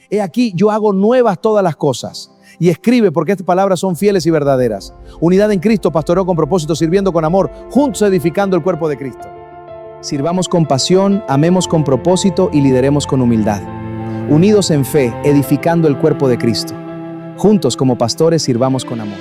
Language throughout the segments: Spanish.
He aquí, yo hago nuevas todas las cosas. Y escribe, porque estas palabras son fieles y verdaderas. Unidad en Cristo, pastoreo con propósito, sirviendo con amor, juntos edificando el cuerpo de Cristo. Sirvamos con pasión, amemos con propósito y lideremos con humildad. Unidos en fe, edificando el cuerpo de Cristo. Juntos como pastores sirvamos con amor.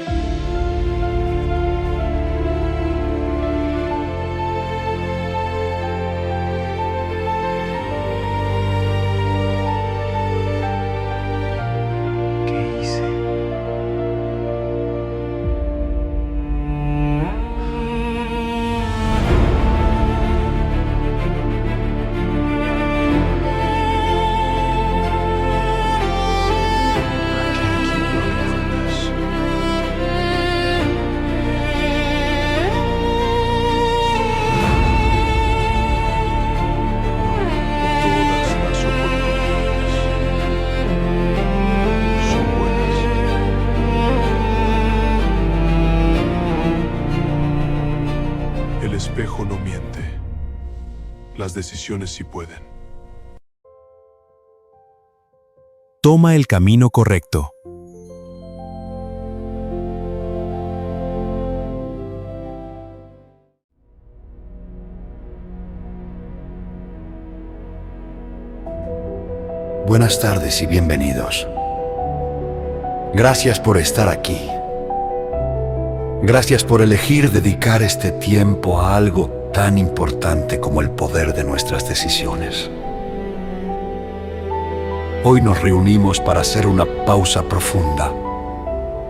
El espejo no miente. Las decisiones sí pueden. Toma el camino correcto. Buenas tardes y bienvenidos. Gracias por estar aquí. Gracias por elegir dedicar este tiempo a algo tan importante como el poder de nuestras decisiones. Hoy nos reunimos para hacer una pausa profunda,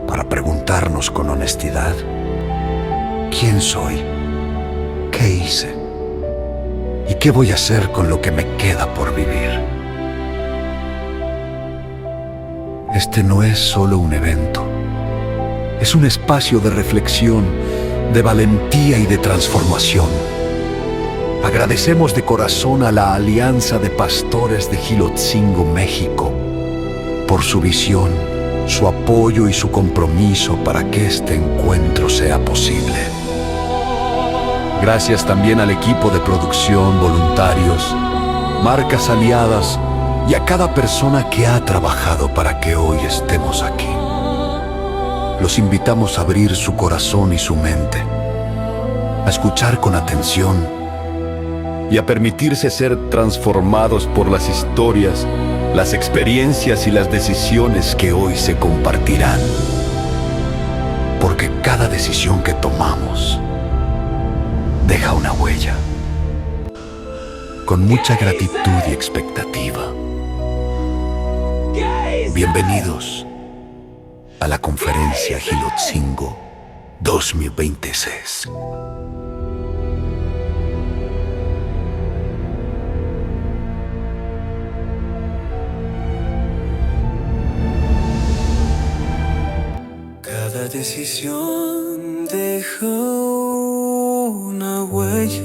para preguntarnos con honestidad: ¿quién soy? ¿Qué hice? ¿Y qué voy a hacer con lo que me queda por vivir? Este no es solo un evento. Es un espacio de reflexión, de valentía y de transformación. Agradecemos de corazón a la Alianza de Pastores de Jilotzingo, México, por su visión, su apoyo y su compromiso para que este encuentro sea posible. Gracias también al equipo de producción, voluntarios, marcas aliadas y a cada persona que ha trabajado para que hoy estemos aquí. Los invitamos a abrir su corazón y su mente, a escuchar con atención y a permitirse ser transformados por las historias, las experiencias y las decisiones que hoy se compartirán. Porque cada decisión que tomamos deja una huella. Con mucha gratitud y expectativa. Bienvenidos a la conferencia Jilotzingo 2026. Cada decisión deja una huella.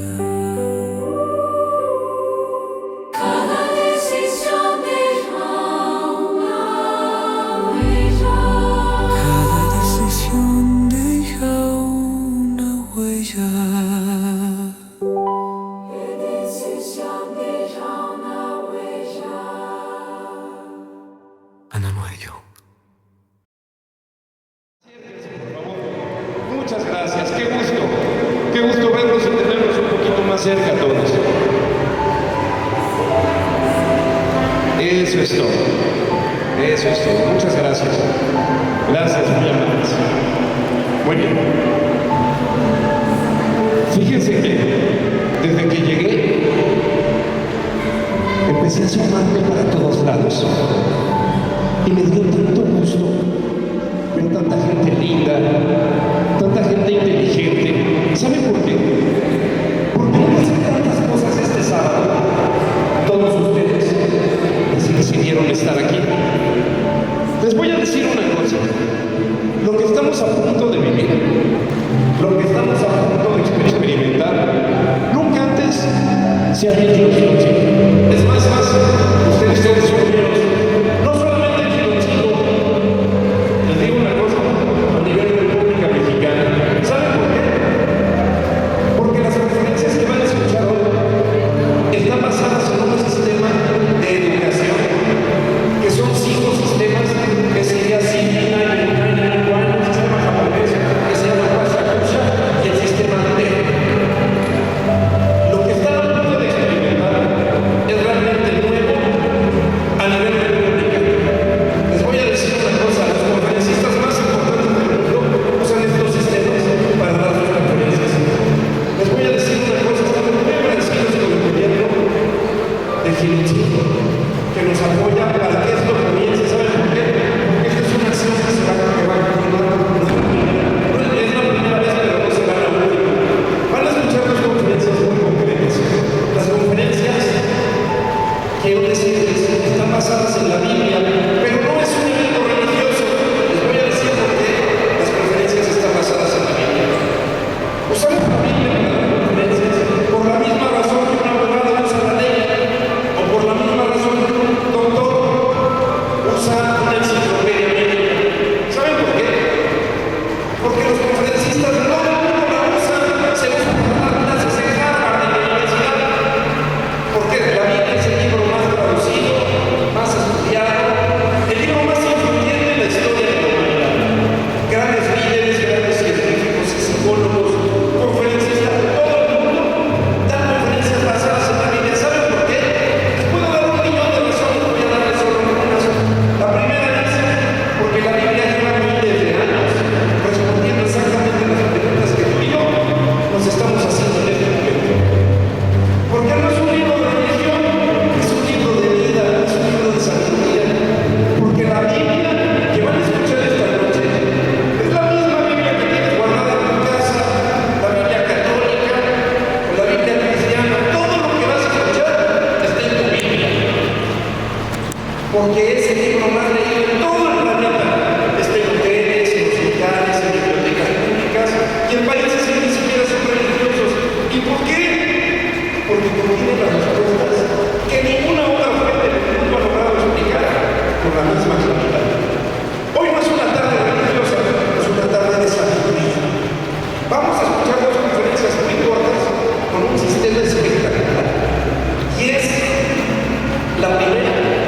Muchas gracias, qué gusto verlos y tenerlos un poquito más cerca a todos. Eso es todo, muchas gracias. Gracias, muy amables. Muy bien. Fíjense que desde que llegué, empecé a asomarme para todos lados. Y me dio tanto gusto ver tanta gente linda, tanta gente inteligente. ¿Saben por qué? Porque no pasan tantas cosas este sábado. Todos ustedes decidieron estar aquí. Les voy a decir una cosa. Lo que estamos a punto de vivir, lo que estamos a punto de experimentar, nunca antes se ha hecho en Jilotzingo. Es más, ustedes son vieros. No solamente en Jilotzingo, les digo una cosa, a nivel de República Mexicana. ¿Saben por qué? Porque las conferencias que van a escuchar hoy están basadas en un sistema de educación es el libro más leído en todo el planeta. Está en hoteles, en hospitales, en bibliotecas públicas y en países que ni siquiera son religiosos. ¿Y por qué? Porque contiene las respuestas que ninguna otra fuente del mundo ha logrado explicar con la misma claridad. Hoy no es una tarde religiosa, es una tarde de sabiduría. Vamos a escuchar dos conferencias muy cortas con un sistema espectacular. Y es la primera.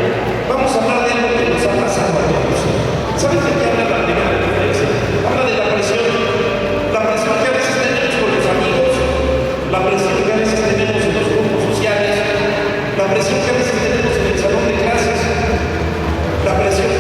Vamos a hablar de algo que nos ha pasado a todos. ¿Sabes de qué habla la primera conferencia? Habla de la presión que a veces tenemos con los amigos, la presión que a veces tenemos en los grupos sociales, la presión que a veces tenemos en el salón de clases, la presión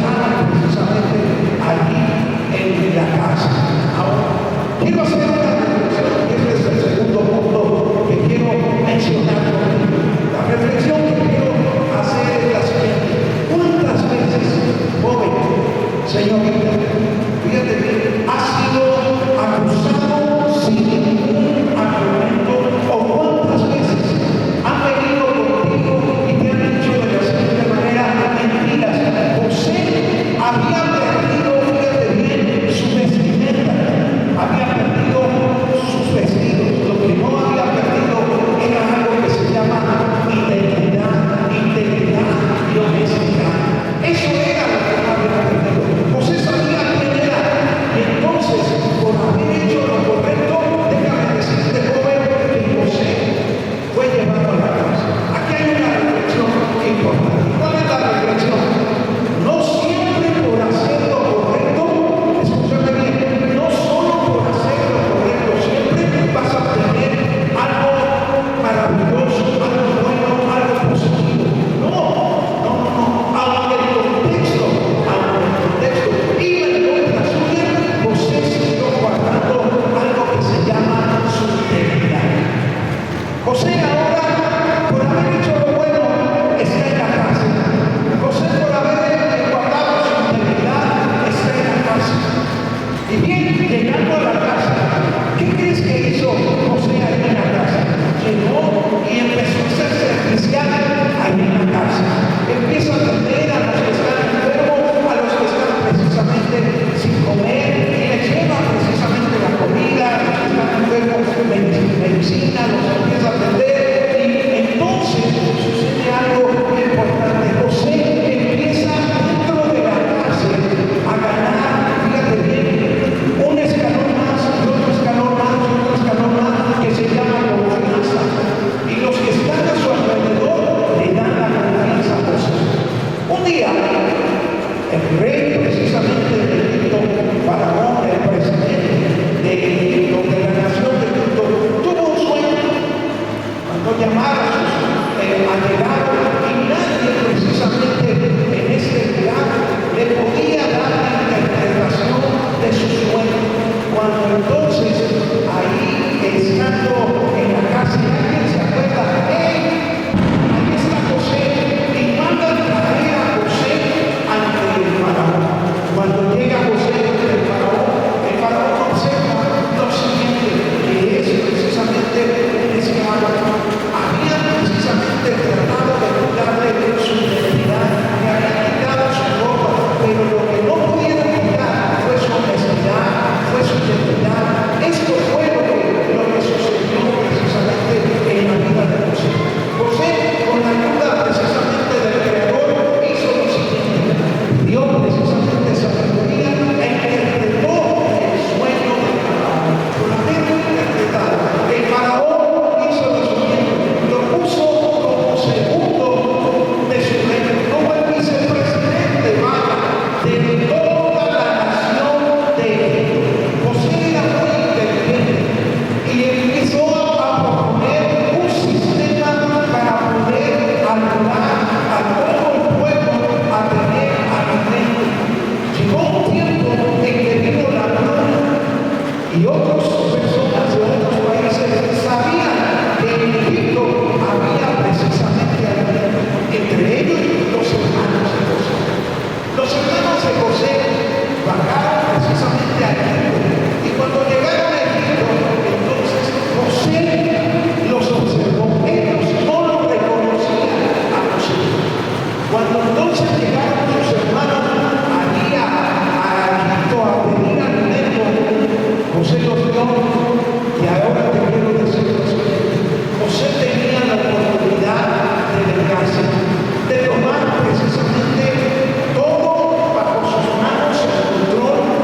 estaban precisamente allí en la casa. Ahora, quiero hacer una reflexión, y este es el segundo punto que quiero mencionar. La reflexión que quiero hacer es la siguiente: ¿cuántas veces, joven, señorita, fíjate bien, ha sido acusado sin ningún argumento? ¿O cuántas veces han venido contigo y te han dicho de la siguiente manera mentiras? José había perdido, fíjate bien, su vestimenta, había perdido sus vestidos. Lo que no había perdido era algo que se llama integridad y honestidad. Eso era lo que no había perdido. José sabía quién era, y entonces, por haber hecho lo correcto, déjame decirte, joven, que José fue llevado a la cárcel. Aquí hay una reflexión importante. ¿Cuál es la reflexión? No siempre por hacer lo correcto, escúchame bien, no solo por hacer lo correcto, siempre vas a obtener algo maravilloso, algo bueno, algo positivo. No. Aunque el contexto iba en contra suya, José siguió guardando algo que se llama su integridad. José ahora, por haber hecho lo bueno, está en la cárcel. José, por haber guardado su integridad, está en la cárcel. Y bien, llegando a la casa, ¿qué crees que hizo José ahí en la casa? Llegó y empezó a ser servicial ahí en la casa. Empieza a atender a los que están enfermos, a los que están precisamente sin comer, y les lleva precisamente la comida, a los que están enfermos, medicina, los empieza a atender. Y entonces sucede algo importante. José empieza dentro de la cárcel a ganar, fíjate bien, un escalón más, y otro escalón más, y otro escalón más, que se llama confianza. Y los que están a su alrededor le dan la confianza a José. Un día, el rey precisamente de Egipto, Faraón, el presidente de Egipto, de la nación de Egipto, tuvo un sueño. Cuando llamaron a sus allegados, y nadie precisamente en este lugar le podía dar la interpretación de su sueño. Cuando entonces, ahí estando en la casa, alguien se acuerda, ¡hey! Ahí está José, y mandan traer a José ante el faraón. Cuando llega José ante el faraón observa lo siguiente, que es precisamente un esclavo. Había precisamente tratado de quitarle su identidad, le había quitado su ropa, pero lo que no pudieron quitar fue su honestidad, fue su identidad. Esto fue lo que sucedió precisamente en la vida de José. José, con la ayuda precisamente del Creador, hizo lo siguiente: dio precisamente sabiduría e interpretó el sueño del faraón. Por haberlo interpretado, el faraón hizo lo siguiente: lo puso como segundo de su reino, como el vicepresidente, vaya, de toda la nación de Egipto. José era muy inteligente y empezó a proponer un sistema para poder ayudar a todo el pueblo a tener alimento. Llegó un tiempo en que vino la hambruna y otras personas de otros países sabían que en Egipto había precisamente alimento, entre ellos los hermanos de José. Los hermanos de José bajaron precisamente a Egipto, y cuando llegaron a Egipto, entonces José los observó. Ellos no lo reconocían a José. Cuando entonces llegaron sus hermanos allí a Egipto a pedir alimento, José los vio, y ahora te quiero decir lo siguiente: José tenía la oportunidad de vengarse, de tomar precisamente todo bajo sus manos, el control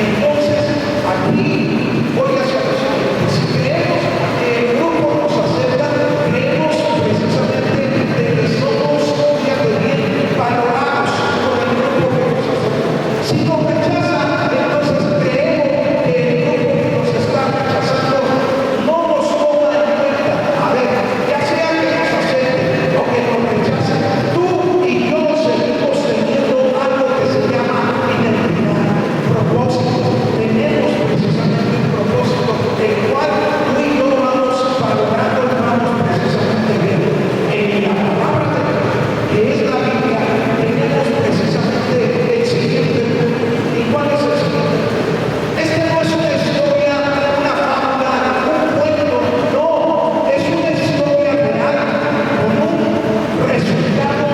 entonces aquí voy hacia los jóvenes. Si creemos que el grupo nos acepta, creemos precisamente de que somos, fíjate bien, valorados por el grupo que nos acepta. Si nos rechazan, entonces creemos que el grupo que nos está rechazando no nos toma en cuenta. A ver, ya sea que nos acepten o que nos rechacen, tú y yo seguimos teniendo algo que se llama identidad, propósito. Tenemos precisamente un propósito, el cual tú y yo vamos valorando y vamos precisamente viendo. En la palabra de Dios, que es la Biblia, tenemos precisamente el siguiente. ¿Y cuál es el siguiente? Este no es una historia, una fábula, un cuento, no, es una historia real, con un resultado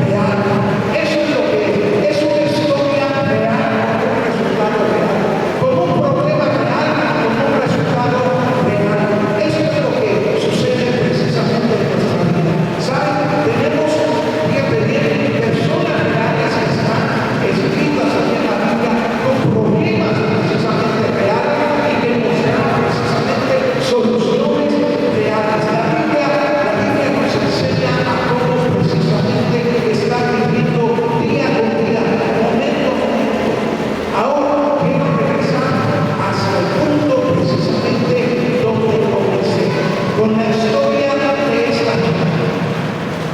real. Eso es lo que es una historia real, con un resultado real, con un problema real, con un resultado real. Eso es lo que sucede precisamente en nuestra vida. ¿Saben? Tenemos, fíjate bien, personas reales que están escritas aquí en la Biblia con problemas precisamente reales y que nos dan precisamente soluciones reales. La Biblia nos enseña a cómo precisamente estar viviendo día con día, momento con momento. Ahora quiero regresar hacia el punto precisamente donde comencé, con la historia de esta chica.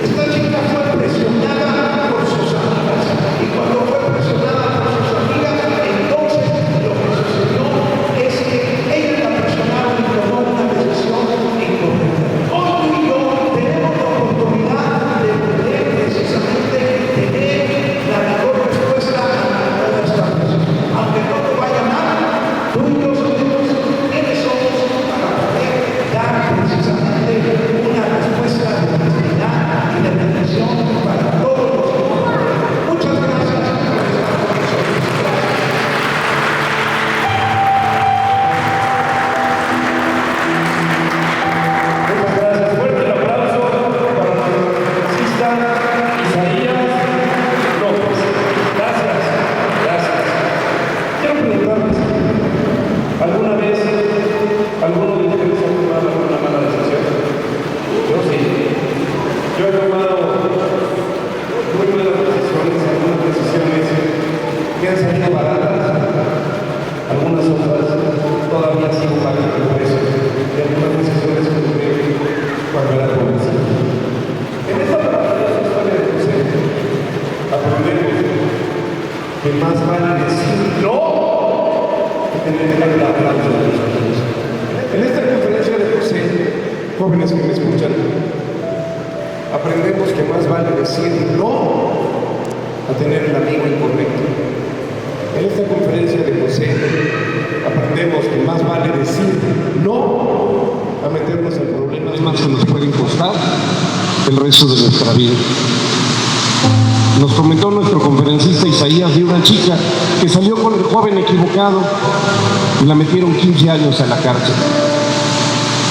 Esta chica fue presionada por sus amigas y cuando fue presionada por sus amigas, entonces lo que sucedió es que ellos la presionaron y tomó una decisión incorrecta. Hoy tú y yo tenemos la oportunidad de poder precisamente tener la mejor respuesta a nuestra presión. Aunque no te vaya mal, tú y yo sabemos quiénes somos para poder dar precisamente una respuesta de honestidad y de bendición para todos los que nos rodean. Muchas gracias por estar con nosotros. Muchas gracias. Fuerte el aplauso para nuestro conferencista Isaías López. Gracias. Gracias. Quiero preguntarles, ¿alguna vez alguno de ustedes ha tomado alguna mala decisión? Yo sí. Yo he tomado muy malas decisiones, algunas decisiones que han salido baratas, algunas otras todavía sigo pagando el precio de algunas decisiones que tomé cuando era jovencito. En esta maravillosa historia de José aprendemos que más vale decir no que tener el aplauso de los otros. En esta conferencia de José, jóvenes que me escuchan, aprendemos que más vale decir no a tener el amigo incorrecto. En esta conferencia de José aprendemos que más vale decir no a meternos en problemas más que nos pueden costar el resto de nuestra vida. Nos comentó nuestro conferencista Isaías de una chica que salió con el joven equivocado y la metieron 15 años a la cárcel.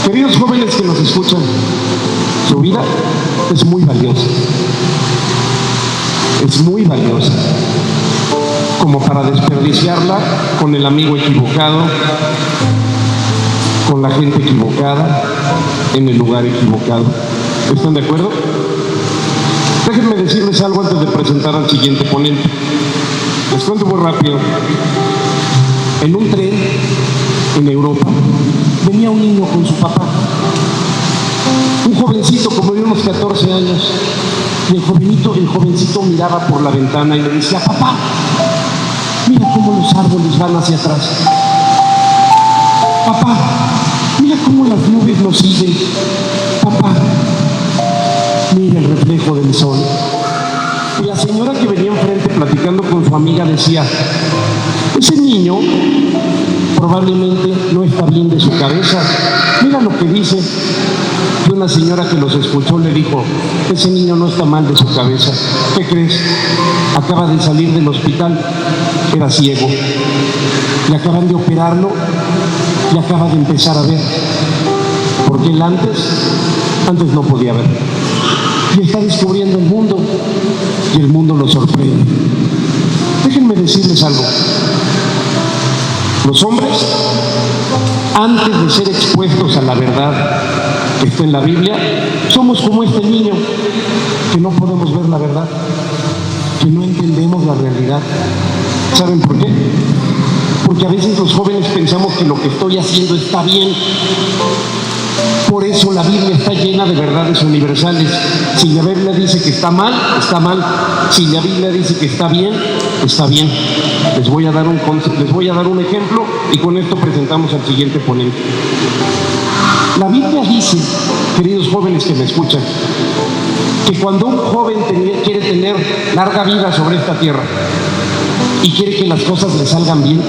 Queridos jóvenes que nos escuchan, su vida es muy valiosa. Es muy valiosa, como para desperdiciarla con el amigo equivocado, con la gente equivocada, en el lugar equivocado. ¿Están de acuerdo? Déjenme decirles algo antes de presentar al siguiente ponente. Les cuento muy rápido. En un tren en Europa venía un niño con su papá, un jovencito como de unos 14 años, y el jovencito miraba por la ventana y le decía: papá, mira cómo los árboles van hacia atrás. Papá, mira cómo las nubes nos siguen. Papá, mira el reflejo del sol. Y la señora que venía enfrente platicando con su amiga decía: ese niño probablemente no está bien de su cabeza. Mira lo que dice. Y una señora que los escuchó le dijo: ese niño no está mal de su cabeza. ¿Qué crees? Acaba de salir del hospital. Era ciego. Le acaban de operarlo y acaba de empezar a ver. Porque él antes no podía ver. Y está descubriendo el mundo y el mundo lo sorprende. Déjenme decirles algo. Los hombres, antes de ser expuestos a la verdad que está en la Biblia, somos como este niño que no podemos ver la verdad, que no entendemos la realidad. ¿Saben por qué? Porque a veces los jóvenes pensamos que lo que estoy haciendo está bien. Por eso la Biblia está llena de verdades universales. Si la Biblia dice que está mal, está mal. Si la Biblia dice que está bien, está bien. Les voy a dar un ejemplo y con esto presentamos al siguiente ponente. La Biblia dice, queridos jóvenes que me escuchan, que cuando un joven quiere tener larga vida sobre esta tierra y quiere que las cosas le salgan bien,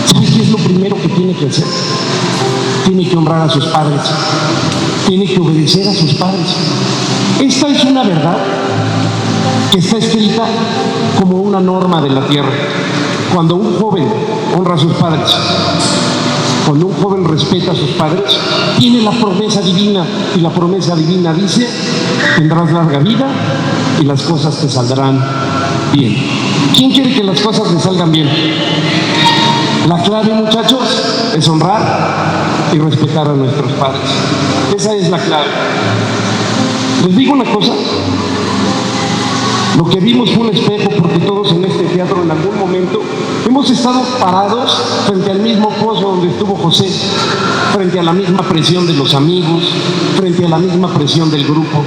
¿sabes qué es lo primero que tiene que hacer? Tiene que honrar a sus padres, tiene que obedecer a sus padres. Esta es una verdad que está escrita como una norma de la tierra. Cuando un joven honra a sus padres, cuando un joven respeta a sus padres, tiene la promesa divina, y la promesa divina dice: tendrás larga vida y las cosas te saldrán bien. ¿Quién quiere que las cosas le salgan bien? La clave, muchachos, es honrar y respetar a nuestros padres. Esa es la clave. Les digo una cosa, lo que vimos fue un espejo, porque todos en este teatro en algún momento hemos estado parados frente al mismo pozo donde estuvo José, frente a la misma presión de los amigos, frente a la misma presión del grupo,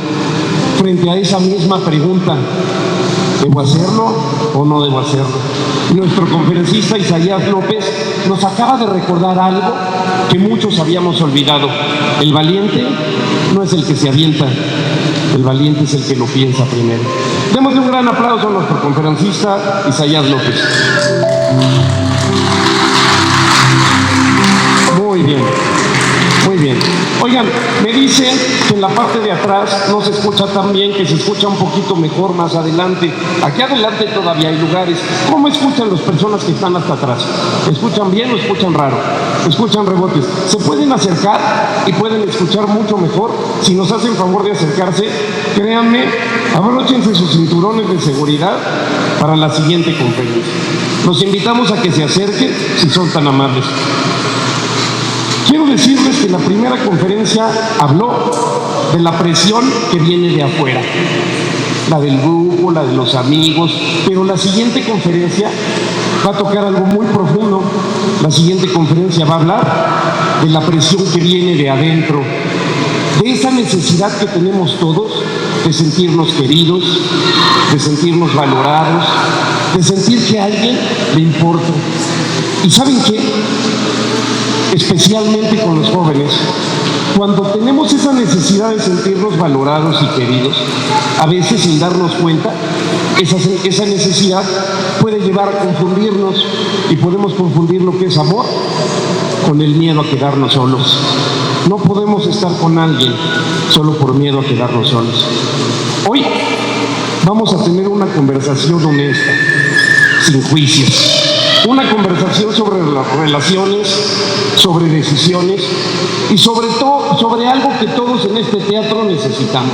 frente a esa misma pregunta: ¿debo hacerlo o no debo hacerlo? Nuestro conferencista Isaías López nos acaba de recordar algo que muchos habíamos olvidado. El valiente no es el que se avienta, el valiente es el que lo piensa primero. Démosle un gran aplauso a nuestro conferencista Isaías López. Muy bien, muy bien. Oigan, me dicen que en la parte de atrás no se escucha tan bien, que se escucha un poquito mejor más adelante. Aquí adelante todavía hay lugares. ¿Cómo escuchan las personas que están hasta atrás? ¿Escuchan bien o escuchan raro? ¿Escuchan rebotes? ¿Se pueden acercar y pueden escuchar mucho mejor? Si nos hacen favor de acercarse, créanme, abróchense sus cinturones de seguridad para la siguiente conferencia. Los invitamos a que se acerquen si son tan amables. Quiero decirles que la primera conferencia habló de la presión que viene de afuera, la del grupo, la de los amigos, pero la siguiente conferencia va a tocar algo muy profundo. La siguiente conferencia va a hablar de la presión que viene de adentro, de esa necesidad que tenemos todos de sentirnos queridos, de sentirnos valorados, de sentir que a alguien le importa. ¿Y saben qué? Especialmente con los jóvenes, cuando tenemos esa necesidad de sentirnos valorados y queridos, a veces sin darnos cuenta, esa necesidad puede llevar a confundirnos, y podemos confundir lo que es amor con el miedo a quedarnos solos. No podemos estar con alguien solo por miedo a quedarnos solos. Hoy vamos a tener una conversación honesta, sin juicios. Una conversación sobre las relaciones, sobre decisiones y sobre todo, sobre algo que todos en este teatro necesitamos.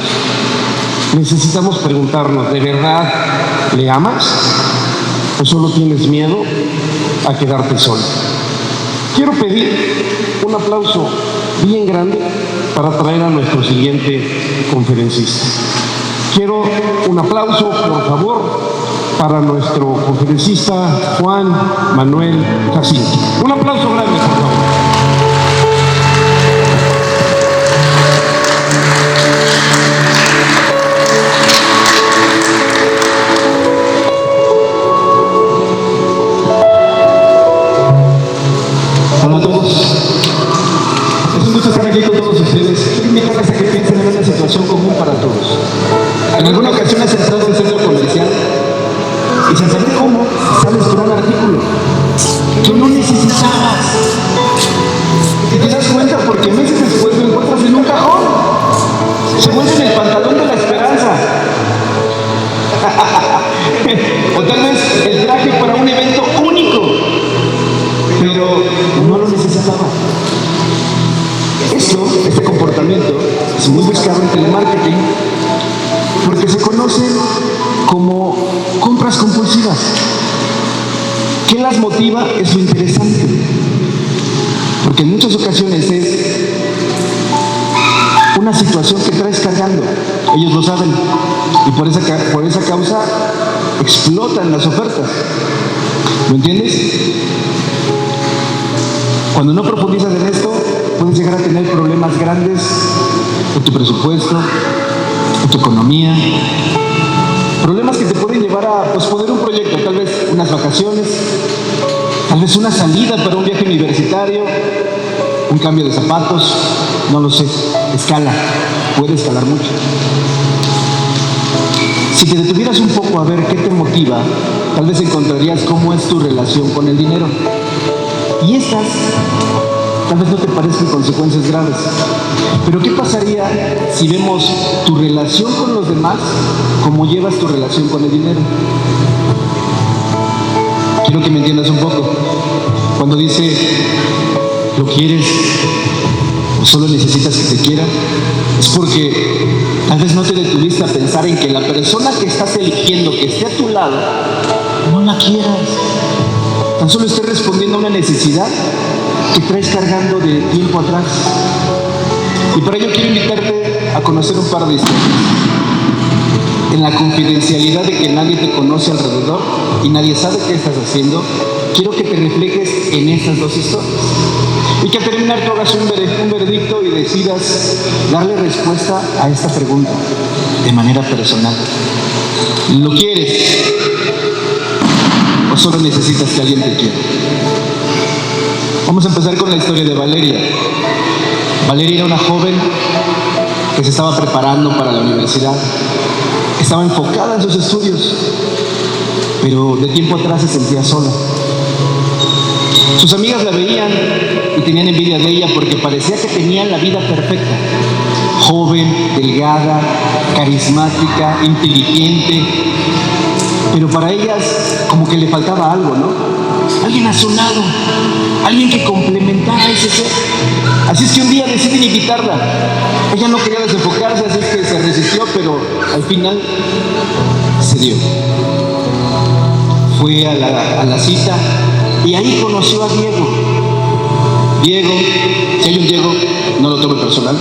Necesitamos preguntarnos: ¿de verdad le amas o solo tienes miedo a quedarte solo? Quiero pedir un aplauso bien grande para traer a nuestro siguiente conferencista. Quiero un aplauso, por favor, para nuestro conferencista Juan Manuel Jacinto. Un aplauso grande, por favor. Hola a todos. Es un gusto estar aquí con todos ustedes. Quiero invitarles a que piensen en una situación común para todos. En alguna ocasión has entrado en un centro comercial y sin saber cómo sales con un artículo que no necesitabas. Y te das cuenta porque meses después lo encuentras en un cajón. Se vuelve en el pantalón de la esperanza. O tal vez el traje para un evento único, pero no lo necesitaba. Este comportamiento es muy buscado en telemarketing porque se conocen como compras compulsivas. ¿Qué las motiva? Es lo interesante. Porque en muchas ocasiones es una situación que traes cargando. Ellos lo saben. Y por esa causa explotan las ofertas. ¿Lo entiendes? Cuando no profundizas en esto, puedes llegar a tener problemas grandes en tu presupuesto, en tu economía. Problemas que te pueden llevar a posponer un proyecto, tal vez unas vacaciones, tal vez una salida para un viaje universitario, un cambio de zapatos, no lo sé, escala, puede escalar mucho. Si te detuvieras un poco a ver qué te motiva, tal vez encontrarías cómo es tu relación con el dinero. Y estas tal vez no te parezcan consecuencias graves. Pero ¿qué pasaría si vemos tu relación con los demás como llevas tu relación con el dinero? Quiero que me entiendas un poco. Cuando dice, ¿lo quieres o solo necesitas que te quiera? Es porque tal vez no te detuviste a pensar en que la persona que estás eligiendo que esté a tu lado, no la quieras. Tan solo esté respondiendo a una necesidad que traes cargando de tiempo atrás. Y para ello quiero invitarte a conocer un par de historias. En la confidencialidad de que nadie te conoce alrededor y nadie sabe qué estás haciendo, quiero que te reflejes en estas dos historias. Y que al terminar tú hagas un veredicto y decidas darle respuesta a esta pregunta de manera personal. ¿Lo quieres o solo necesitas que alguien te quiera? Vamos a empezar con la historia de Valeria. Valeria era una joven que se estaba preparando para la universidad. Estaba enfocada en sus estudios, pero de tiempo atrás se sentía sola. Sus amigas la veían y tenían envidia de ella porque parecía que tenía la vida perfecta. Joven, delgada, carismática, inteligente. Pero para ellas como que le faltaba algo, ¿no? Alguien a su lado, alguien que complementara a ese ser. Así es que un día deciden invitarla. Ella no quería desenfocarse, así es que se resistió, pero al final se dio. Fue a la cita y ahí conoció a Diego. Diego, si hay un Diego, no lo tome personal.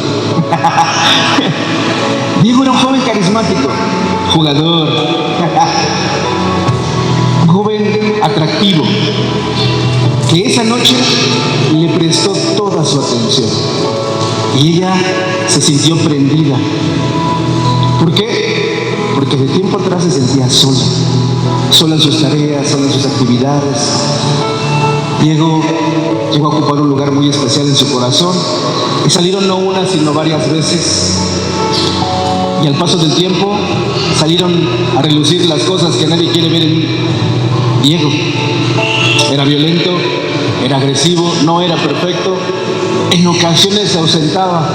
Diego era un joven carismático, jugador, un joven atractivo, que esa noche le prestó toda su atención. Y ella se sintió prendida. ¿Por qué? Porque de tiempo atrás se sentía sola. Sola en sus tareas, sola en sus actividades. Diego llegó a ocupar un lugar muy especial en su corazón. Y salieron no una, sino varias veces. Y al paso del tiempo salieron a relucir las cosas que nadie quiere ver en Diego. Era violento, era agresivo, no era perfecto. En ocasiones se ausentaba.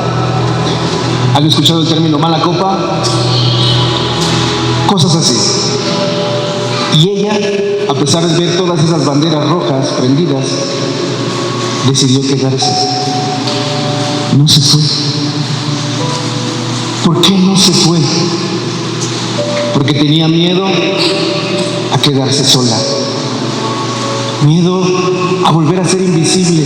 ¿Han escuchado el término mala copa? Cosas así. Y ella, a pesar de ver todas esas banderas rojas prendidas, decidió quedarse. No se fue. ¿Por qué no se fue? Porque tenía miedo a quedarse sola. Miedo a volver a ser invisible.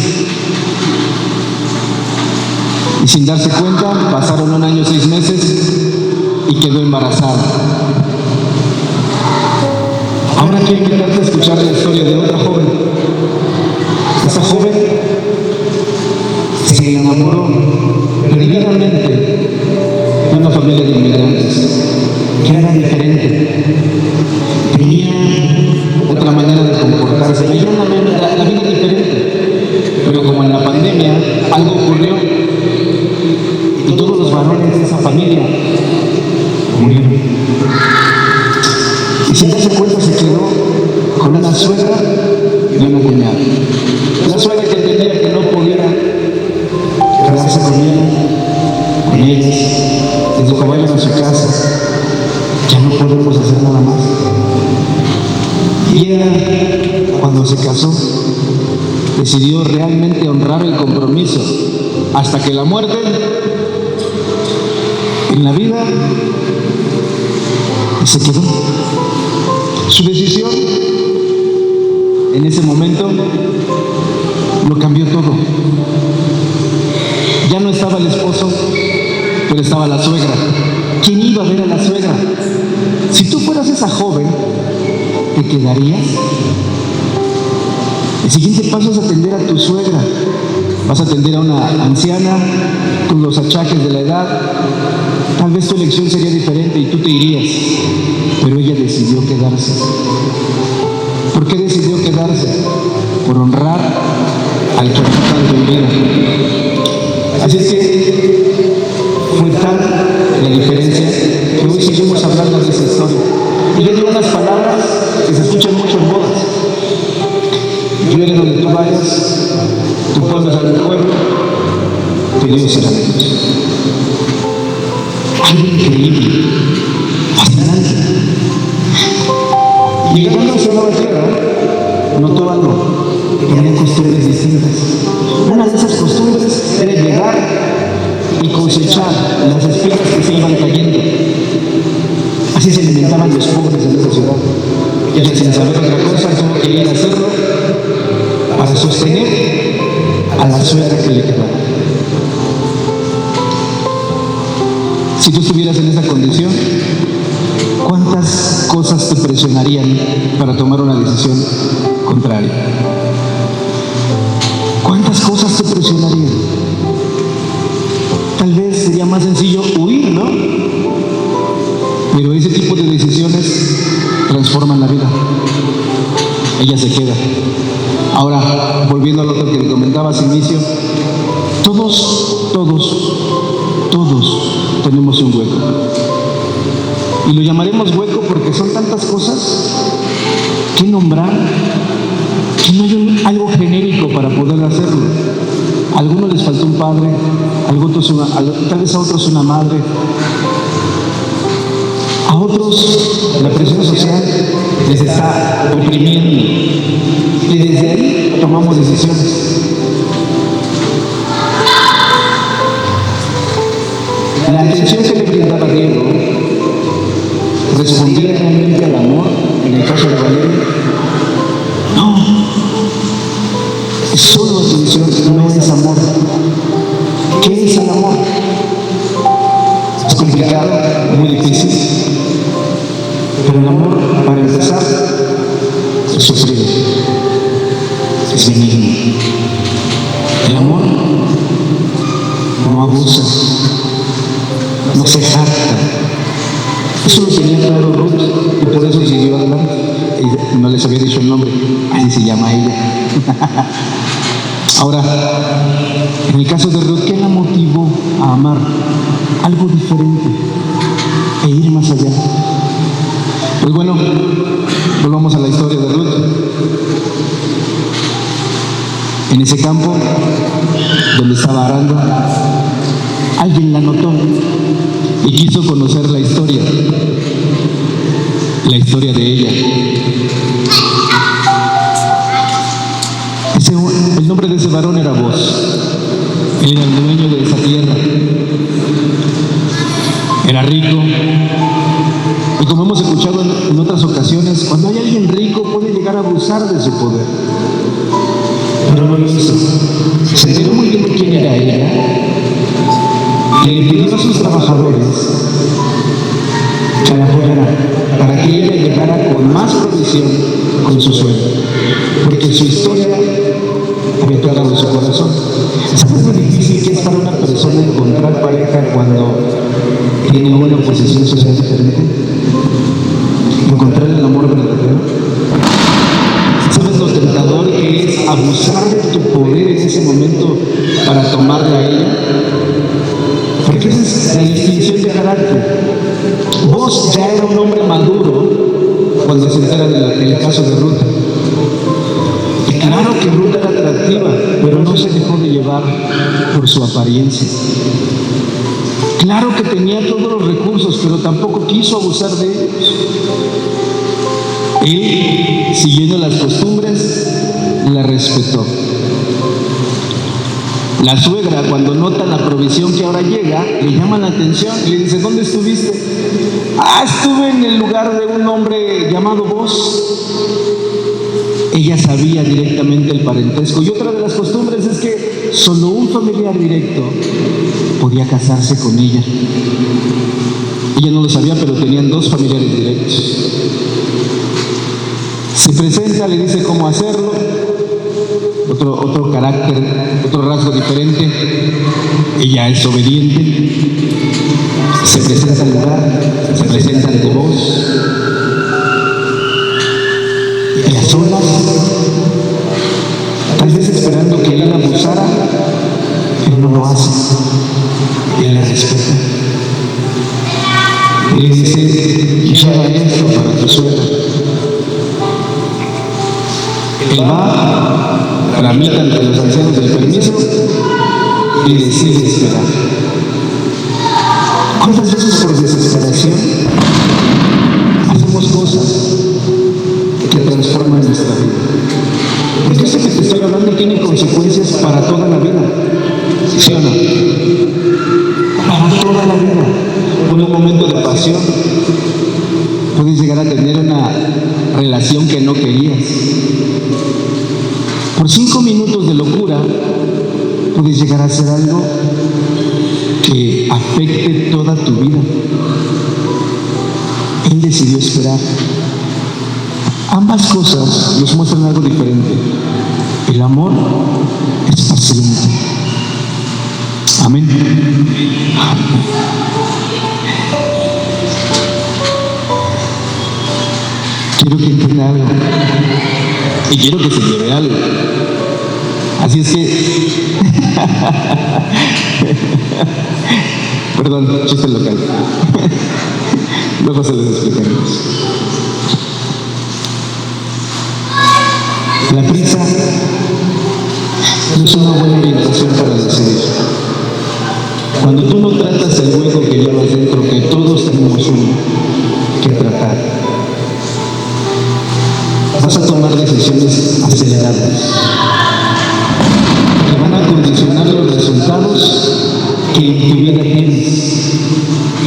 Y sin darse cuenta, pasaron 1 año, 6 meses y quedó embarazada. Ahora quiero invitarte a escuchar la historia de otra joven. Esa joven se enamoró perdidamente de una familia de inmigrantes que era diferente. Tenía otra manera de comportarse, veían la vida diferente. Pero como en la pandemia algo ocurrió y todos los varones de esa familia murieron. Y sin darse cuenta se quedó con una suegra y una cuñada. La suegra que entendía que no podía quedarse con ellas, les dijo: vayan a su casa, ya no podemos hacer nada más. Y ella, cuando se casó, decidió realmente honrar el compromiso hasta que la muerte en la vida se quedó. Su decisión en ese momento lo cambió todo. estaba la suegra. ¿Quién iba a ver a la suegra? Si tú fueras esa joven, ¿te quedarías? El siguiente paso es atender a tu suegra. Vas a atender a una anciana con los achaques de la edad. Tal vez tu elección sería diferente y tú te irías, pero ella decidió quedarse. ¿Por qué decidió quedarse? Por honrar al que habita en tu vida. Así es que fue tal la diferencia que hoy seguimos hablando de esa historia. Y le digo unas palabras que se escuchan mucho en bodas. Llueve donde tú vayas, tu pueblo es mi pueblo, tu Dios será de Dios. Algo increíble, fascinante. Y llegando a esa nueva tierra, notó algo, que tenían costumbres distintas. Una de esas costumbres era llegar y cosechar las espigas que se iban cayendo. Así se alimentaban los pobres en esa ciudad. Y ella, sin saber otra cosa, tuvo que ir a hacerlo para sostener a la suegra que le quedaba. Si tú estuvieras en esa condición, ¿cuántas cosas te presionarían para tomar una decisión contraria? ¿Cuántas cosas te presionarían? Tal vez sería más sencillo huir, ¿no? Pero ese tipo de decisiones transforman la vida. Ella se queda. Ahora, volviendo a lo que le comentaba al inicio, todos tenemos un hueco. Y lo llamaremos hueco porque son tantas cosas que nombrar, que no hay algo genérico para poder hacerlo. A algunos les faltó un padre, tal vez a otros una madre, a otros la presión social les está oprimiendo. Y desde ahí tomamos decisiones. La atención que le brindaba Diego respondía realmente al amor, en el caso de Valeria. No, es solo atención, no es amor. ¿Qué es el amor? Es complicado, muy difícil, pero el amor, para empezar, es sufrido, es benigno. El amor no abusa, no se jacta. Eso lo tenía claro Ruth y por eso siguió adelante. Y no les había dicho el nombre, así se llama ella. Ahora, en el caso de Ruth, ¿qué la motivó a amar? Algo diferente e ir más allá. Pues bueno, volvamos a la historia de Ruth. En ese campo donde estaba arando, alguien la notó y quiso conocer la historia de ella. El nombre de ese varón era Boaz. Él era el dueño de esa tierra. Era rico. Y como hemos escuchado en otras ocasiones, cuando hay alguien rico puede llegar a abusar de su poder. Pero no lo hizo. Se enteró muy bien de quién era ella. Y le pidió a sus trabajadores que la apoyaran para que ella llegara con más provisión con su sueño. Porque su historia había tocado su corazón. ¿Sabes lo difícil que es para una persona encontrar pareja cuando tiene una posición social diferente? Encontrar el amor verdadero. ¿Sabes lo tentador que es abusar de tu poder en ese momento para tomarla a ella? Porque esa es la distinción de carácter. Vos ya era un hombre maduro cuando se entera del caso de Ruth. Y claro que Ruth era atractiva, pero no se dejó de llevar por su apariencia. Claro que tenía todos los recursos, pero tampoco quiso abusar de ellos. Él, siguiendo las costumbres, la respetó. La suegra, cuando nota la provisión que ahora llega, le llama la atención y le dice: ¿dónde estuviste? Estuve en el lugar de un hombre llamado Boaz. Ella ella sabía directamente el parentesco. Y otra de las costumbres es que solo un familiar directo podía casarse con ella. Ella no lo sabía, pero tenían 2 familiares directos. Se presenta, le dice cómo hacerlo, otro carácter, otro rasgo diferente. Ella es obediente, se presenta al lugar, se presenta ante vos, y a solas, tal vez esperando que él abusara, él no lo hace, él la respeta. Y le dice, lleva esto para tu suegra. Él va, tramita ante los ancianos del permiso y decide esperar. ¿Cuántas veces por desesperación hacemos cosas que transforman nuestra vida? Porque esto que te estoy hablando tiene consecuencias para toda la vida, ¿sí o no? Para toda la vida. En un momento de pasión puedes llegar a tener una relación que no querías. Por 5 minutos de locura puedes llegar a hacer algo que afecte toda tu vida. Él decidió esperar. Ambas cosas nos muestran algo diferente. El amor es paciente. Amén. Quiero que entienda algo. Y quiero que se lleve algo. Así es que... Perdón, chiste local. Luego se los explicaremos. La prisa no es una buena orientación para decidir. Cuando tú no tratas el hueco que llevas dentro, que todos tenemos uno que tratar, vas a tomar decisiones aceleradas que van a condicionar los resultados que en tu vida tienes,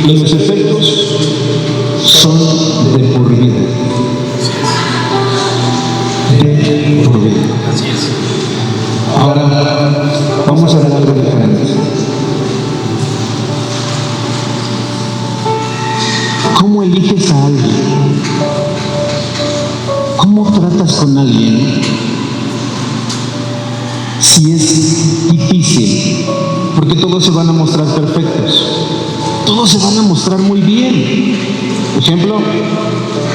y los efectos son de por vida. De por vida. Ahora vamos a ver algo diferente. ¿Cómo eliges a alguien? ¿Cómo tratas con alguien si es difícil? Porque todos se van a mostrar perfectos, todos se van a mostrar muy bien. Por ejemplo,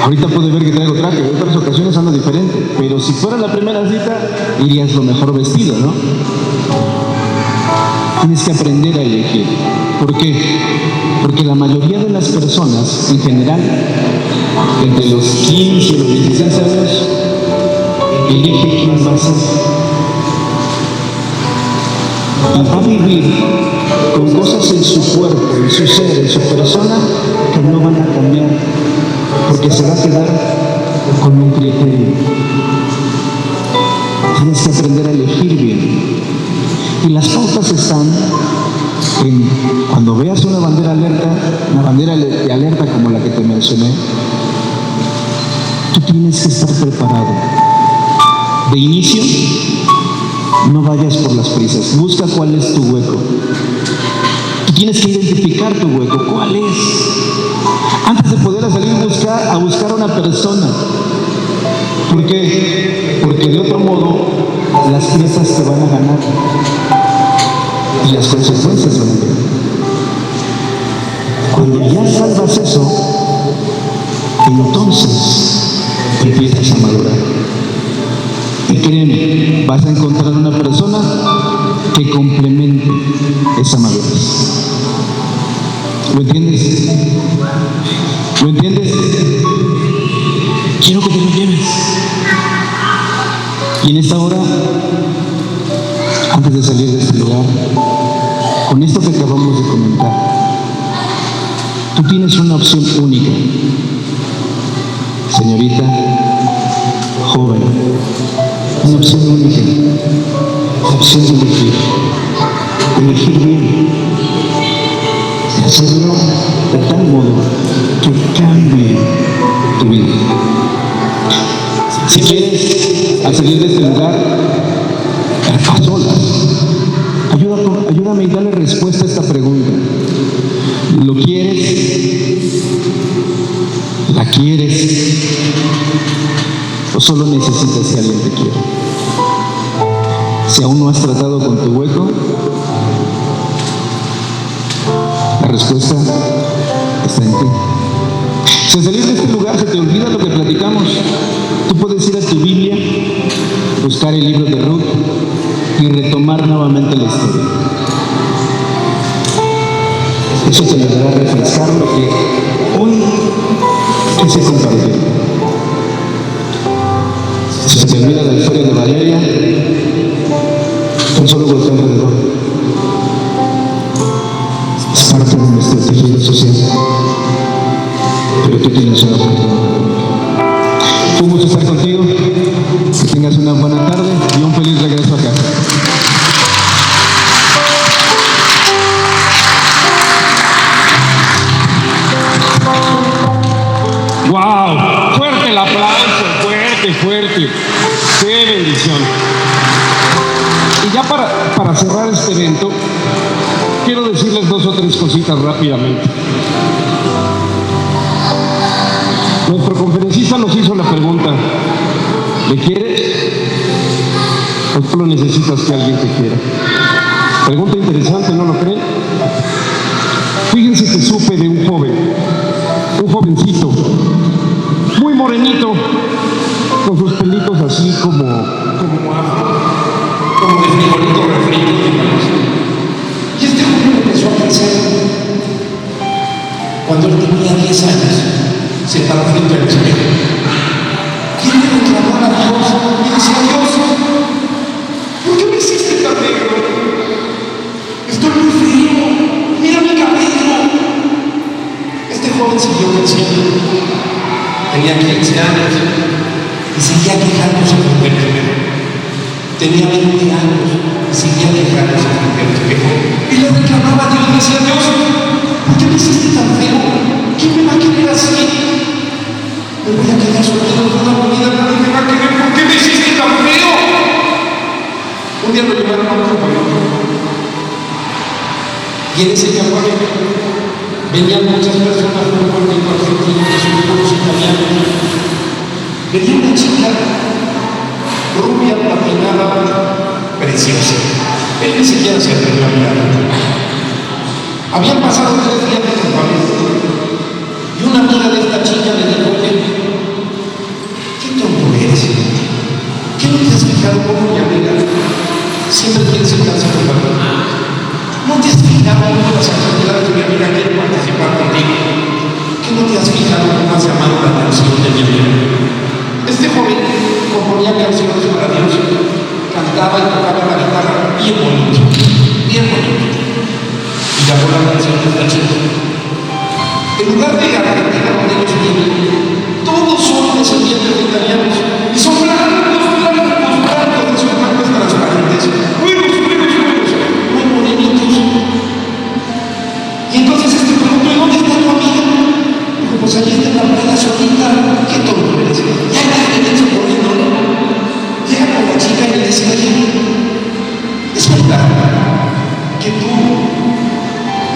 ahorita puede ver que traigo traje, en otras ocasiones ando diferente, pero si fuera la primera cita, irías lo mejor vestido, ¿no? Tienes que aprender a elegir. ¿Por qué? Porque la mayoría de las personas, en general, entre los 15 y los 16 años, elige quién va a ser. Y va a vivir con cosas en su cuerpo, en su ser, en su persona, que no van a cambiar, porque se va a quedar con un criterio. Tienes que aprender a elegir bien. Y las pautas están en, cuando veas una bandera de alerta como la que te mencioné, tú tienes que estar preparado. De inicio, no vayas por las prisas, busca cuál es tu hueco. Tú tienes que identificar tu hueco, cuál es. Antes de poder salir a buscar a una persona. ¿Por qué? Porque de otro modo las prisas te van a ganar y las consecuencias van a venir. Cuando ya salvas eso, entonces empiezas a madurar. Y créeme, vas a encontrar una persona que complemente esa madurez. ¿Lo entiendes? ¿Lo entiendes? Quiero que te lo lleves. Y en esta hora, antes de salir de este lugar, con esto que acabamos de comentar, tú tienes una opción única. Señorita, joven, una opción única. La opción de elegir. Elegir bien. Y hacerlo de tal modo que cambie tu vida. Si quieres hacer Pregúntame y dale respuesta a esta pregunta. ¿Lo quieres? ¿La quieres? ¿O solo necesitas que alguien te quiera? Si aún no has tratado con tu hueco, la respuesta está en ti. Si al salir de este lugar se te olvida lo que platicamos, tú puedes ir a tu Biblia, buscar el libro de Ruth y retomar nuevamente la historia. Eso te ayudará a refrescar lo que hoy quise compartir. Si se te olvida la historia de Valeria, tan solo voltea alrededor. Es parte de nuestro tejido social. Pero tú tienes una oportunidad. Fue un gusto estar contigo. Que tengas una buena tarde y un feliz regreso a casa. ¡Wow! Fuerte el aplauso, fuerte. ¡Qué bendición! Y ya para cerrar este evento, quiero decirles 2 o 3 cositas rápidamente. Nuestro conferencista nos hizo la pregunta: ¿le quieres? ¿O solo necesitas que alguien te quiera? Pregunta interesante, ¿no lo creen? Fíjense que supe de un jovencito, muy morenito, con sus pelitos así como de frijolito refrito. Y este joven empezó a crecer. Cuando él tenía 10 años, se paró frente al espejo. Quiere reclamar a Dios y decía: Dios, ¿por qué me hiciste tan negro? Estoy muy frío, mira mi cabello. Este joven siguió creciendo. Tenía 15 años y seguía quejándose frente al espejo. Tenía 20 años y seguía quejándose frente al espejo. Y le reclamaba a Dios y decía: Dios, ¿por qué me hiciste tan feo? ¿Quién me va a querer así? Me voy a quedar soltero toda mi vida, nadie me va a querer. ¿Por qué me hiciste tan feo? Un día lo llevaron a un campamento. Y en ese campamento venían muchas personas muy fuertes argentinos, unos italianos. Venía una chica rubia, platinada, preciosa. Él ni siquiera se atrevió a mirar. Habían pasado 3 días de campamento. Y una amiga de esta chica le dijo: oye, ¿qué tonto eres? ¿Qué no te has fijado cómo mi amiga siempre quiere sentarse con la mamá? ¿No te has fijado cómo las actividades de mi amiga quieren participar contigo? ¿Qué no te has fijado cómo has llamado la atención de mi amiga? Este joven componía canciones para Dios, cantaba y tocaba la guitarra bien bonito. Y llamó la atención de esta chica. En lugar de Argentina, donde ellos viven, todos son descendientes de italianos y son blancos, de sus cuerpos transparentes, buenos, muy morenitos. Y entonces este preguntó: ¿y dónde está tu amiga? Dijo: pues allí está en la playa solita. ¿Qué tonto eres? Ya nadie está corriendo, ¿no? Llega con la chica y le dice: oye, es verdad que tú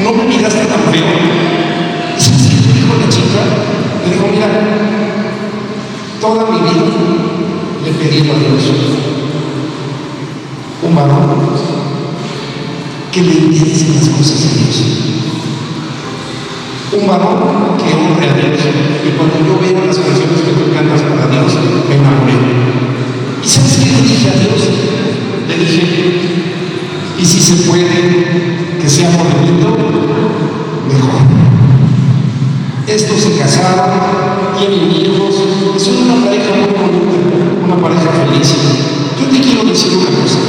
no me miraste tan feo. ¿Y sabes qué le dijo la chica? Le dijo: mira, toda mi vida le pedí a Dios un varón que le interesen las cosas de Dios, un varón que honre a Dios. Y cuando yo veo las canciones que tú cantas para Dios, me enamoré. ¿Y sabes qué le dije a Dios? Le dije: y si se puede que sea morenito, mejor. Estos se casaron, tienen hijos, y son una pareja muy bonita, una pareja feliz. Yo te quiero decir una cosa: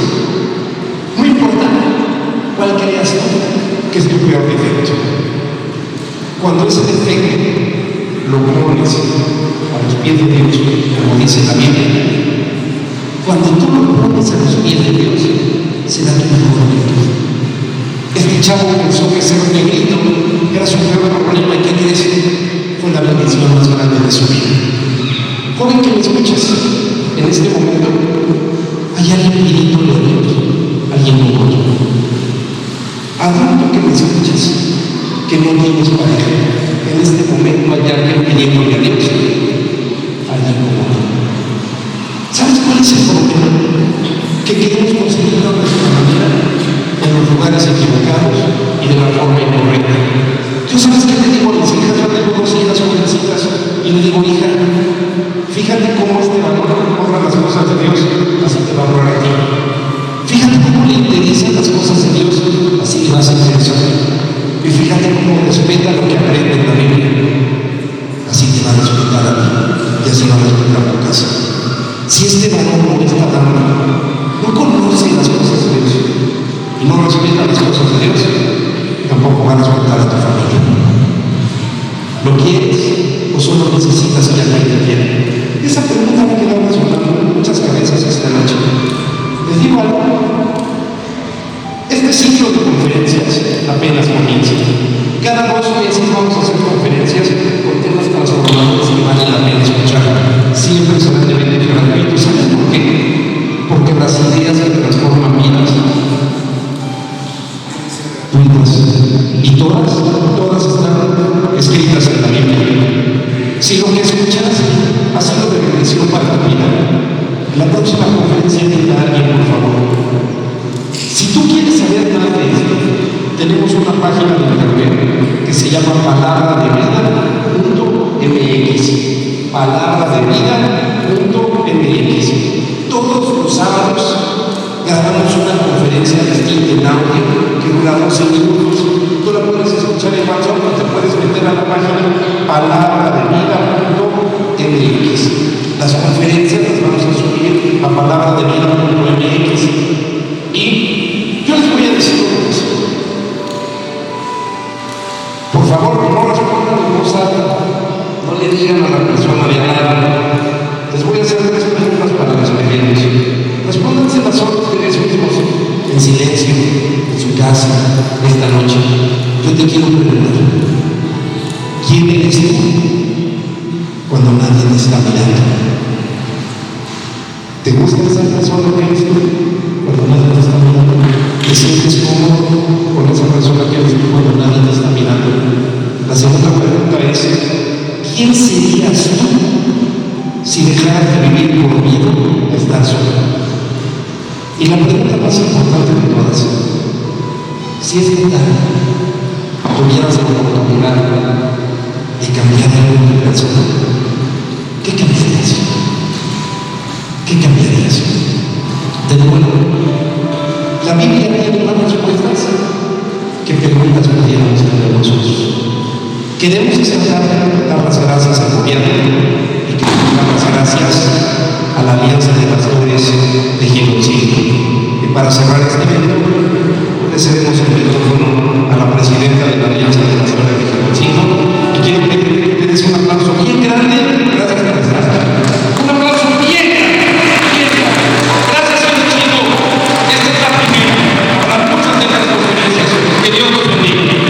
no importa cuál creas tú que es tu peor defecto, cuando ese defecto lo pones a los pies de Dios, como dice la Biblia, cuando tú lo pones a los pies de Dios, será tu mejor virtud. Este chavo pensó que ser negrito era su peor problema. ¿Y qué crees? Fue la bendición más grande de su vida. Joven que me escuchas, en este momento hay alguien pidiéndole a Dios, alguien muy bueno. adulto que me escuchas, que no tienes pareja, en este momento hay alguien pidiéndole a Dios, alguien como tú. ¿Sabes cuál es el problema? Que queremos conseguir una nuestra manera en los lugares equivocados y de la forma incorrecta. ¿Tú sabes qué le digo a mis hijas? Yo tengo 2 hijas jovencitas y le digo, hija, fíjate cómo este valor honra las cosas de Dios, así te va a honrar a ti. Fíjate cómo le interesan las cosas de Dios, así le vas a interesar. Y fíjate cómo respeta lo que aprende en la Biblia, así te va a respetar a ti y así va a respetar tu casa. Si este varón no está dando, no conoce las cosas de Dios y no respeta las cosas de Dios, tampoco va a respetar a tu familia. ¿Lo quieres o solo necesitas que alguien te quiera? Esa pregunta me quedó resonando en muchas cabezas esta noche. Les digo algo. Este ciclo de conferencias apenas comienza. Cada 2 meses vamos a hacer conferencias con temas transformadores que vale la pena escuchar. Siempre serán de beneficio gratuito. ¿Sabes por qué? Porque las ideas que transforman vidas. Y todas están escritas en la Biblia. Si lo que escuchas ha sido de bendición para tu vida, la próxima conferencia invita a alguien, por favor. Si tú quieres saber más de esto, tenemos una página de internet que se llama palabradeVida.mx. PalabradeVida.mx. Todos los sábados grabamos una conferencia distinta en audio que dura 12 minutos. Tú la puedes escuchar en WhatsApp o te puedes meter a la página palabradeVida.mx. Las conferencias las vamos a subir a palabradeVida.mx. Y yo les voy a decir una cosa. Por favor, no respondan en voz alta. No le digan a la persona de al lado. Les voy a hacer 3 preguntas para despedirnos. Respóndanselas solo ustedes mismos, en silencio, en su casa, esta noche. Yo te quiero preguntar, ¿quién eres tú cuando nadie te está mirando? ¿Te gusta esa persona que eres tú cuando nadie te está mirando? ¿Te sientes cómodo con esa persona que eres tú cuando nadie te está mirando? La segunda pregunta es, ¿quién serías tú si dejaras de vivir por miedo a estar solo? Y la pregunta más importante de todas, si esta tarde tuvieras la oportunidad de cambiar algo de persona, ¿qué cambiarías? ¿Qué cambiarías? De nuevo, la Biblia tiene más respuestas que preguntas pudiéramos tener nosotros. Queremos dar las gracias al gobierno y queremos dar las gracias a la Alianza de Pastores de Giloncillo. Y para cerrar este evento, le cedemos el micrófono a la presidenta de la Alianza de Pastores de Giloncillo. Y quiero que le des un aplauso bien grande. Gracias, presidenta. Un aplauso bien grande. Gracias, Giloncillo. Esta es la primera. Habrá muchas de las conferencias. Que Dios los bendiga. Gracias.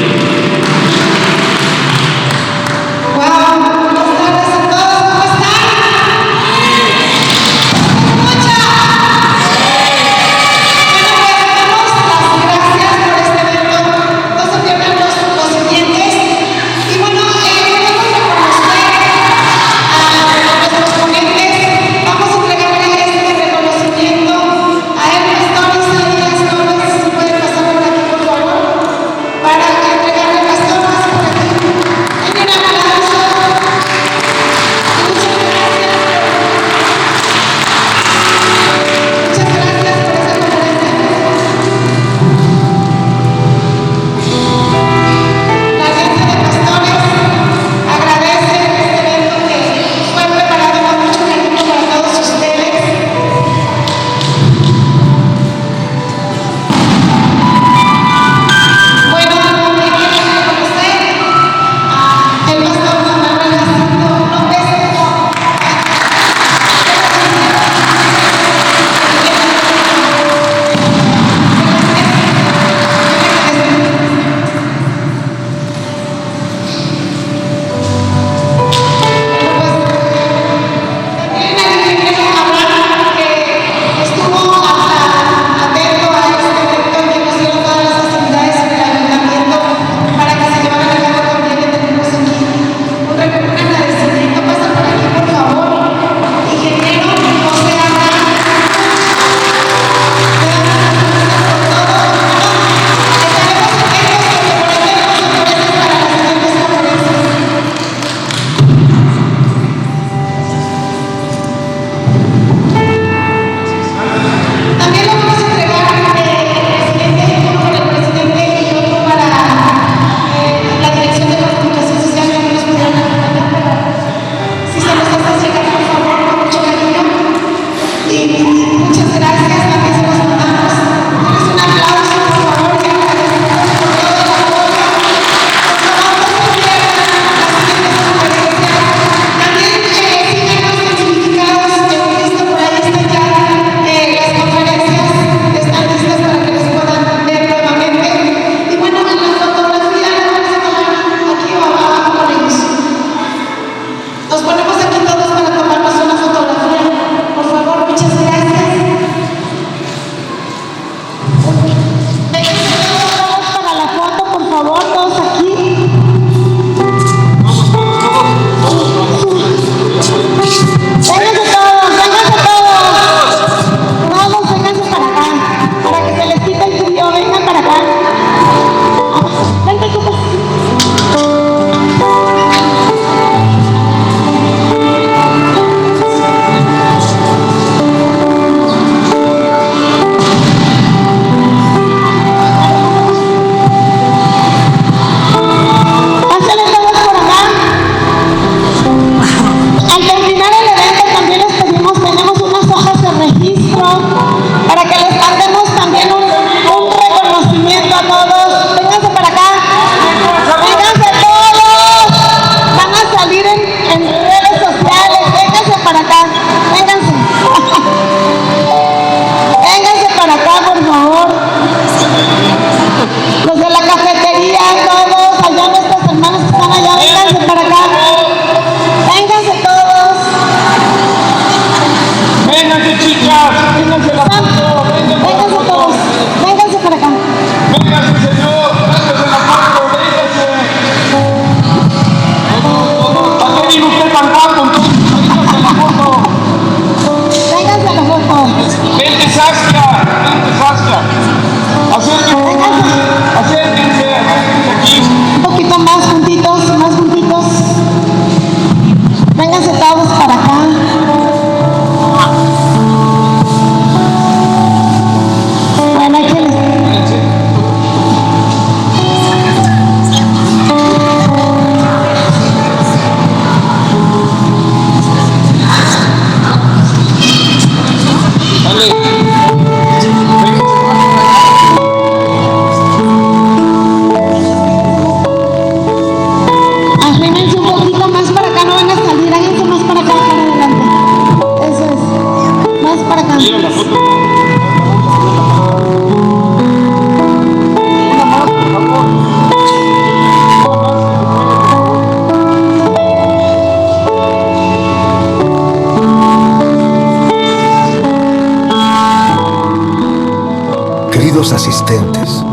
asistentes,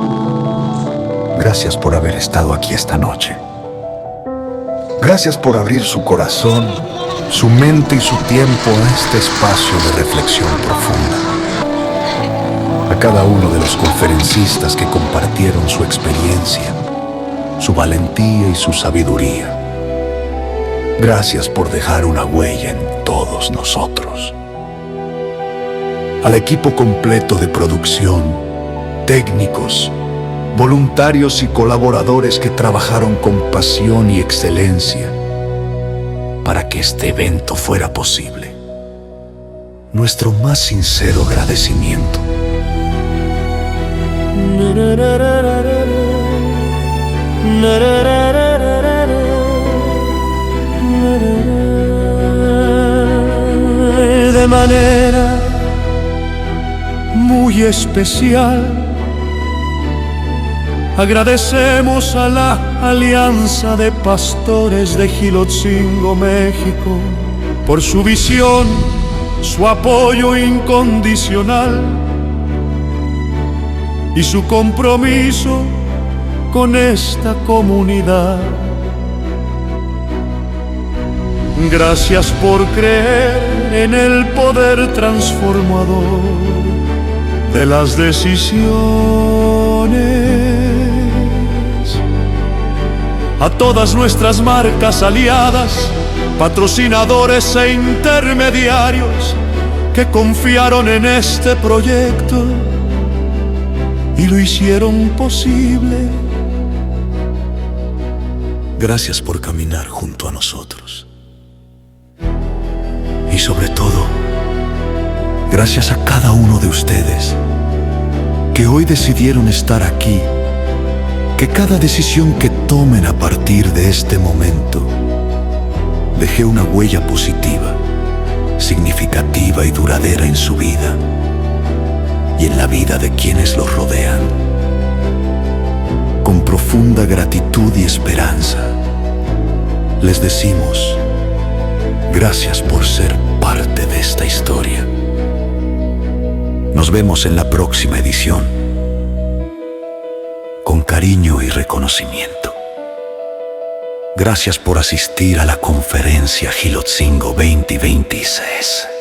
gracias por haber estado aquí esta noche. Gracias por abrir su corazón, su mente y su tiempo a este espacio de reflexión profunda. A cada uno de los conferencistas que compartieron su experiencia, su valentía y su sabiduría. Gracias por dejar una huella en todos nosotros. Al equipo completo de producción, técnicos, voluntarios y colaboradores que trabajaron con pasión y excelencia para que este evento fuera posible. Nuestro más sincero agradecimiento. De manera muy especial, agradecemos a la Alianza de Pastores de Jilotzingo, México, por su visión, su apoyo incondicional y su compromiso con esta comunidad. Gracias por creer en el poder transformador de las decisiones. A todas nuestras marcas aliadas, patrocinadores e intermediarios que confiaron en este proyecto y lo hicieron posible. Gracias por caminar junto a nosotros. Y sobre todo, gracias a cada uno de ustedes que hoy decidieron estar aquí, que cada decisión que tomen a partir de este momento deje una huella positiva, significativa y duradera en su vida y en la vida de quienes los rodean. Con profunda gratitud y esperanza, les decimos gracias por ser parte de esta historia. Nos vemos en la próxima edición. Con cariño y reconocimiento. Gracias por asistir a la conferencia Jilotzingo 2026.